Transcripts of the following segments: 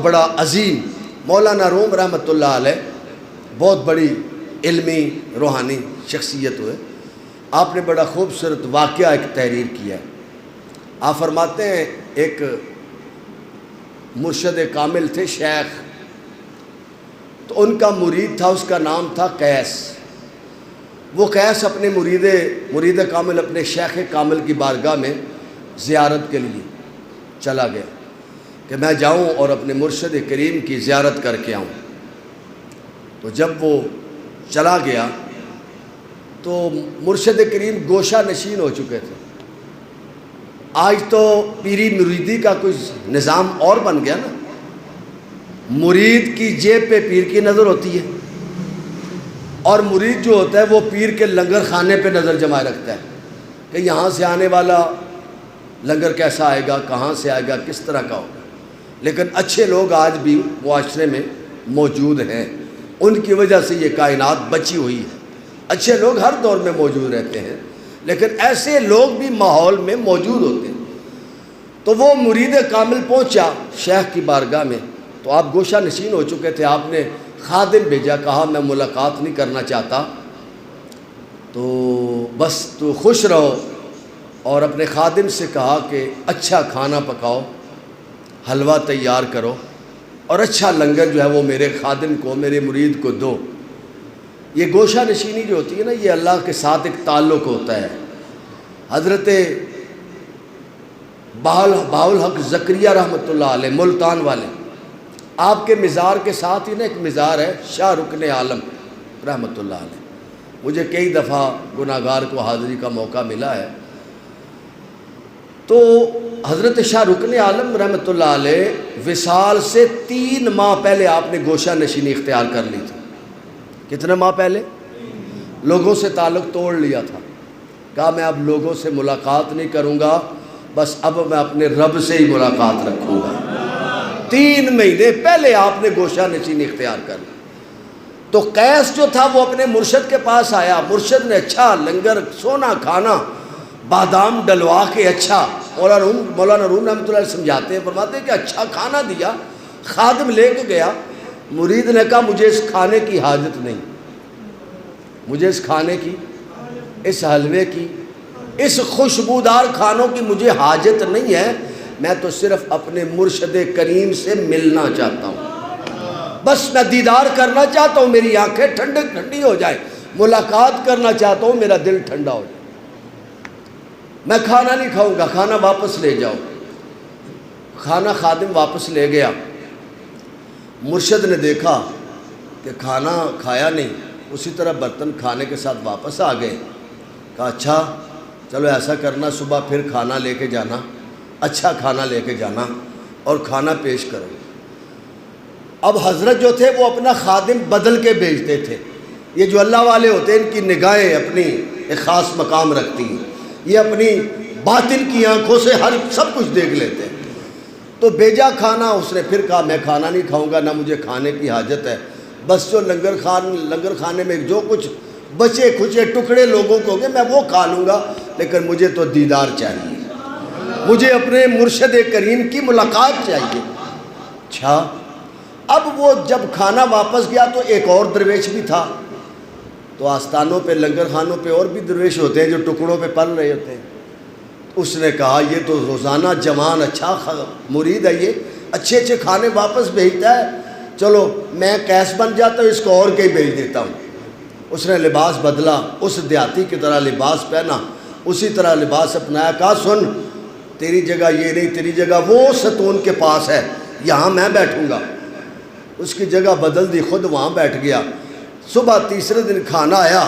بڑا عظیم مولانا روم رحمۃ اللہ علیہ بہت بڑی علمی روحانی شخصیت ہوئے. آپ نے بڑا خوبصورت واقعہ ایک تحریر کیا ہے. آپ فرماتے ہیں ایک مرشد کامل تھے شیخ، تو ان کا مرید تھا، اس کا نام تھا قیس. وہ قیس اپنے مرید کامل اپنے شیخ کامل کی بارگاہ میں زیارت کے لیے چلا گیا کہ میں جاؤں اور اپنے مرشد کریم کی زیارت کر کے آؤں. تو جب وہ چلا گیا تو مرشد کریم گوشہ نشین ہو چکے تھے. آج تو پیری مریدی کا کوئی نظام اور بن گیا نا. مرید کی جیب پہ پیر کی نظر ہوتی ہے، اور مرید جو ہوتا ہے وہ پیر کے لنگر خانے پہ نظر جمائے رکھتا ہے کہ یہاں سے آنے والا لنگر کیسا آئے گا، کہاں سے آئے گا، کس طرح کا ہوگا. لیکن اچھے لوگ آج بھی معاشرے میں موجود ہیں، ان کی وجہ سے یہ کائنات بچی ہوئی ہے. اچھے لوگ ہر دور میں موجود رہتے ہیں، لیکن ایسے لوگ بھی ماحول میں موجود ہوتے ہیں. تو وہ مرید کامل پہنچا شیخ کی بارگاہ میں، تو آپ گوشہ نشین ہو چکے تھے. آپ نے خادم بھیجا، کہا میں ملاقات نہیں کرنا چاہتا، تو بس تو خوش رہو. اور اپنے خادم سے کہا کہ اچھا کھانا پکاؤ، حلوہ تیار کرو، اور اچھا لنگر جو ہے وہ میرے خادم کو، میرے مرید کو دو. یہ گوشہ نشینی جو ہوتی ہے نا، یہ اللہ کے ساتھ ایک تعلق ہوتا ہے. حضرت بہاءالحق زکریا رحمۃ اللہ علیہ ملتان والے، آپ کے مزار کے ساتھ ہی نا ایک مزار ہے شاہ رکن عالم رحمۃ اللہ علیہ. مجھے کئی دفعہ گناہگار کو حاضری کا موقع ملا ہے. تو حضرت شاہ رکن عالم رحمۃ اللہ علیہ وصال سے 3 ماہ پہلے آپ نے گوشہ نشینی اختیار کر لی تھی. کتنے ماہ پہلے؟ لوگوں سے تعلق توڑ لیا تھا. کہا میں اب لوگوں سے ملاقات نہیں کروں گا، بس اب میں اپنے رب سے ہی ملاقات رکھوں گا. 3 مہینے پہلے آپ نے گوشہ نشینی اختیار کر لی. تو قیس جو تھا وہ اپنے مرشد کے پاس آیا. مرشد نے اچھا لنگر، سونا کھانا، بادام ڈلوا کے اچھا، مولانا روم رحمۃ اللہ علیہ سمجھاتے ہیں، فرماتے ہیں کہ اچھا کھانا دیا. خادم لے کے گیا. مرید نے کہا مجھے اس کھانے کی حاجت نہیں، مجھے اس کھانے کی، اس حلوے کی، اس خوشبودار کھانوں کی مجھے حاجت نہیں ہے. میں تو صرف اپنے مرشد کریم سے ملنا چاہتا ہوں، بس میں دیدار کرنا چاہتا ہوں، میری آنکھیں ٹھنڈی ہو جائیں، ملاقات کرنا چاہتا ہوں، میرا دل ٹھنڈا ہو جائے. میں کھانا نہیں کھاؤں گا، کھانا واپس لے جاؤ. کھانا خادم واپس لے گیا. مرشد نے دیکھا کہ کھانا کھایا نہیں، اسی طرح برتن کھانے کے ساتھ واپس آ گئے. کہا اچھا چلو ایسا کرنا، صبح پھر کھانا لے کے جانا، اچھا کھانا لے کے جانا اور کھانا پیش کرو. اب حضرت جو تھے وہ اپنا خادم بدل کے بھیجتے تھے. یہ جو اللہ والے ہوتے ہیں ان کی نگاہیں اپنی ایک خاص مقام رکھتی ہیں، یہ اپنی باطن کی آنکھوں سے ہر سب کچھ دیکھ لیتے ہیں. تو بھیجا کھانا. اس نے پھر کہا میں کھانا نہیں کھاؤں گا، نہ مجھے کھانے کی حاجت ہے، بس جو لنگر خانے میں جو کچھ بچے کھچے ٹکڑے لوگوں کو گئے میں وہ کھا لوں گا، لیکن مجھے تو دیدار چاہیے، مجھے اپنے مرشد کریم کی ملاقات چاہیے. اچھا اب وہ جب کھانا واپس گیا تو ایک اور درویش بھی تھا. تو آستانوں پہ لنگر خانوں پہ اور بھی درویش ہوتے ہیں جو ٹکڑوں پہ پل رہے ہوتے ہیں. اس نے کہا یہ تو روزانہ جوان اچھا مرید ہے، یہ اچھے اچھے کھانے واپس بھیجتا ہے، چلو میں قیس بن جاتا ہوں، اس کو اور کہیں بھیج دیتا ہوں. اس نے لباس بدلا، اس دیہاتی کی طرح لباس پہنا، اسی طرح لباس اپنایا. کہا سن تیری جگہ یہ نہیں، تیری جگہ وہ ستون کے پاس ہے، یہاں میں بیٹھوں گا. اس کی جگہ بدل دی، خود وہاں بیٹھ گیا. صبح تیسرے دن کھانا آیا،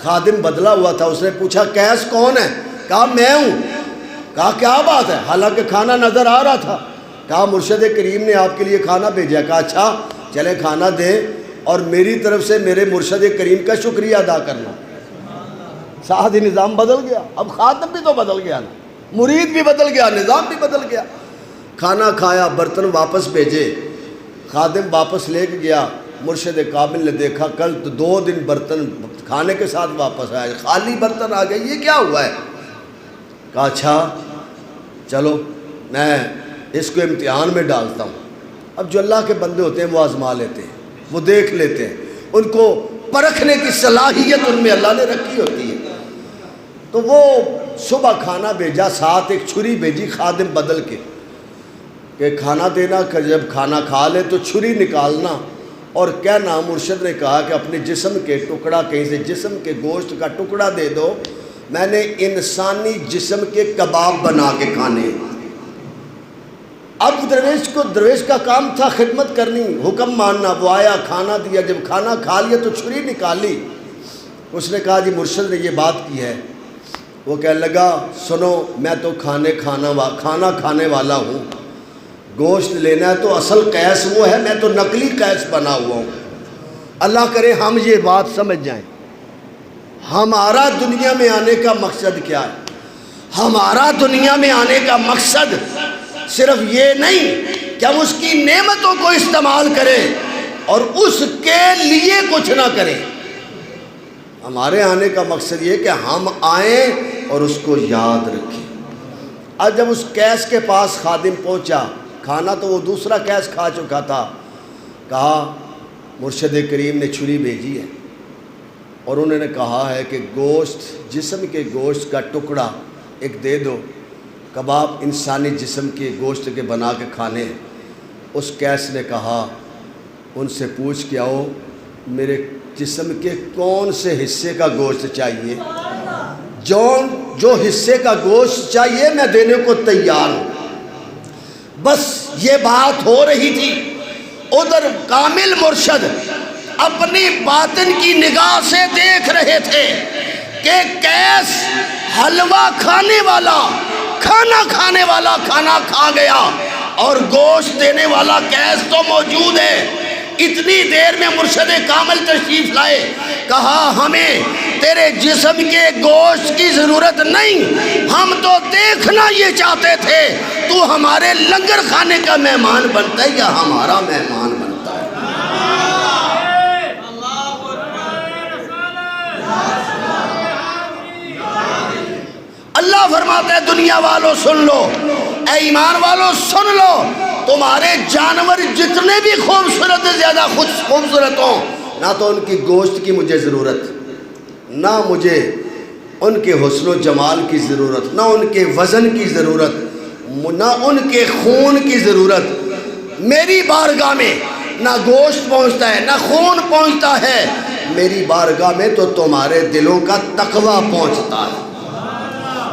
خادم بدلا ہوا تھا. اس نے پوچھا قیس کون ہے؟ کہا میں ہوں. کہا کیا بات ہے؟ حالانکہ کھانا نظر آ رہا تھا. کہا مرشد کریم نے آپ کے لیے کھانا بھیجا. کہا اچھا چلے کھانا دیں اور میری طرف سے میرے مرشد کریم کا شکریہ ادا کرنا. ساتھ ہی نظام بدل گیا. اب خادم بھی تو بدل گیا نا، مرید بھی بدل گیا، نظام بھی بدل گیا. کھانا کھایا، برتن واپس بھیجے، خادم واپس لے کے گیا. مرشد کامل نے دیکھا کل تو 2 دن برتن کھانے کے ساتھ واپس آئے، خالی برتن آ گئے، یہ کیا ہوا ہے؟ کہا اچھا چلو میں اس کو امتحان میں ڈالتا ہوں. اب جو اللہ کے بندے ہوتے ہیں وہ آزما لیتے ہیں، وہ دیکھ لیتے ہیں، ان کو پرکھنے کی صلاحیت ان میں اللہ نے رکھی ہوتی ہے۔ تو وہ صبح کھانا بھیجا، ساتھ ایک چھری بھیجی خادم بدل کے کہ کھانا دینا، کہ جب کھانا کھا لے تو چھری نکالنا اور کہنا مرشد نے کہا کہ اپنے جسم کے ٹکڑا، کہیں سے جسم کے گوشت کا ٹکڑا دے دو، میں نے انسانی جسم کے کباب بنا کے کھانے۔ اب درویش کا کام تھا خدمت کرنی، حکم ماننا۔ وہ آیا، کھانا دیا، جب کھانا کھا لیا تو چھری نکالی۔ اس نے کہا جی مرشد نے یہ بات کی ہے۔ وہ کہنے لگا سنو، میں تو کھانا کھانے والا ہوں، گوشت لینا ہے تو اصل قیس وہ ہے، میں تو نقلی قیس بنا ہوا ہوں۔ اللہ کرے ہم یہ بات سمجھ جائیں۔ ہمارا دنیا میں آنے کا مقصد کیا ہے؟ ہمارا دنیا میں آنے کا مقصد صرف یہ نہیں کہ ہم اس کی نعمتوں کو استعمال کریں اور اس کے لیے کچھ نہ کریں۔ ہمارے آنے کا مقصد یہ کہ ہم آئیں اور اس کو یاد رکھیں۔ آج جب اس قیس کے پاس خادم پہنچا، کھانا تو وہ دوسرا قیس کھا چکا تھا، کہا مرشد کریم نے چھری بھیجی ہے اور انہوں نے کہا ہے کہ گوشت، جسم کے گوشت کا ٹکڑا ایک دے دو، کباب انسانی جسم کے گوشت کے بنا کے کھانے ہیں۔ اس قیس نے کہا ان سے پوچھ کے آؤ میرے جسم کے کون سے حصے کا گوشت چاہیے، جو حصے کا گوشت چاہیے میں دینے کو تیار ہوں۔ بس یہ بات ہو رہی تھی، ادھر کامل مرشد اپنی باطن کی نگاہ سے دیکھ رہے تھے کہ قیس حلوہ کھانے والا، کھانا کھانے والا کھانا کھا گیا اور گوشت دینے والا قیس تو موجود ہے۔ اتنی دیر میں مرشد کامل تشریف لائے، کہا ہمیں تیرے جسم کے گوشت کی ضرورت نہیں، ہم تو دیکھنا یہ چاہتے تھے تو ہمارے لنگر خانے کا مہمان بنتا ہے یا ہمارا مہمان بنتا ہے۔ اللہ فرماتا ہے دنیا والوں سن لو، اے ایمان والوں سن لو، تمہارے جانور جتنے بھی خوبصورت زیادہ خوبصورت ہوں، نہ تو ان کی گوشت کی مجھے ضرورت، نہ مجھے ان کے حسن و جمال کی ضرورت، نہ ان کے وزن کی ضرورت، نہ ان کے خون کی ضرورت۔ میری بارگاہ میں نہ گوشت پہنچتا ہے نہ خون پہنچتا ہے، میری بارگاہ میں تو تمہارے دلوں کا تقوی پہنچتا ہے۔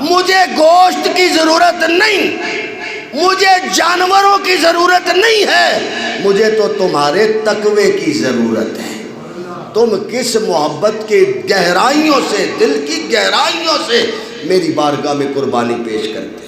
مجھے گوشت کی ضرورت نہیں، مجھے جانوروں کی ضرورت نہیں ہے، مجھے تو تمہارے تقوی کی ضرورت ہے۔ تم کس محبت کے گہرائیوں سے، دل کی گہرائیوں سے میری بارگاہ میں قربانی پیش کرتے